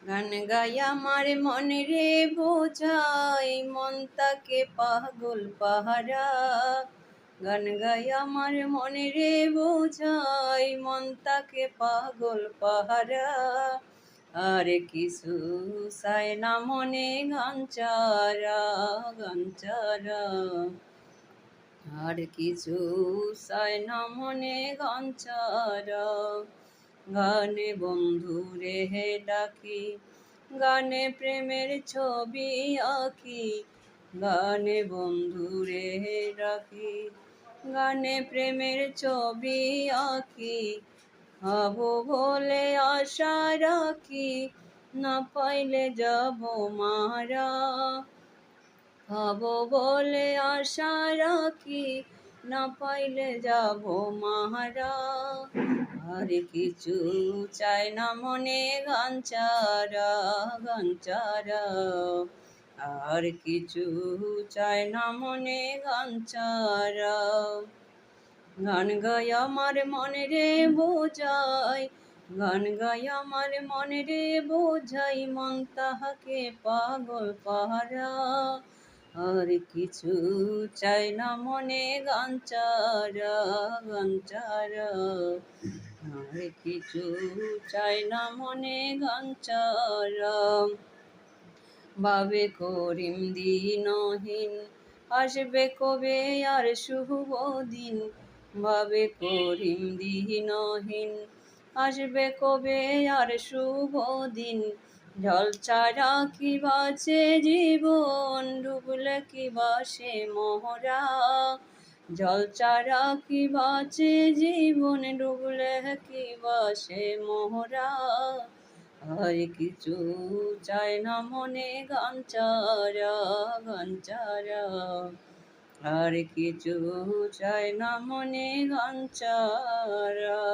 গান গাই আমার মন রে বোঝাই, মন তাকে পাগল পাহারা। গান গাই আমার মন রে বোঝাই, মন তাকে পাগল পাহারা। আর কিছু চাই না মনে গান চারা, গান চারা। আর কিছু চাই না মনে গান চারা। গানে বন্ধু রে ডাকি, গানে প্রেমের ছবি আঁকি। গানে বন্ধু রে ডাকি, গানে প্রেমের ছবি আঁকি। হবো বলে আশা রাখি, না পাইলে যাব মারা। হবো বলে আশা রাখি, না পাইলে যাব মারা। আর কিছু চাই না মনে গান চারা, গান চারা। আর কিছু চাই না মনে গান চারা। গান গাই আমার মনে রে বোঝাই, গান গাই আমার মনে রে বোঝাই, মন তাহাকে পাগল পাহারা। আর কিছু চাই না মনে গান চারা, গান চারা। আর কিছু চাই না মনে গান চারা। বাবে করিম দিনহীন, আসবে কবে আর শুভ দিন। বাবে করিম দিনহীন, আসবে কবে আর শুভ দিন। জল ছাড়া কি বাঁচে জীবন, ডুবলে কি বাসে মোহরা। জল ছাড়া কি বাঁচে জীবন, ডুবলে কি বাসে মোহরা। আর কিছু চাই না মনে গান চারা, গান চারা। আর কিছু চাই না মনে গান চারা।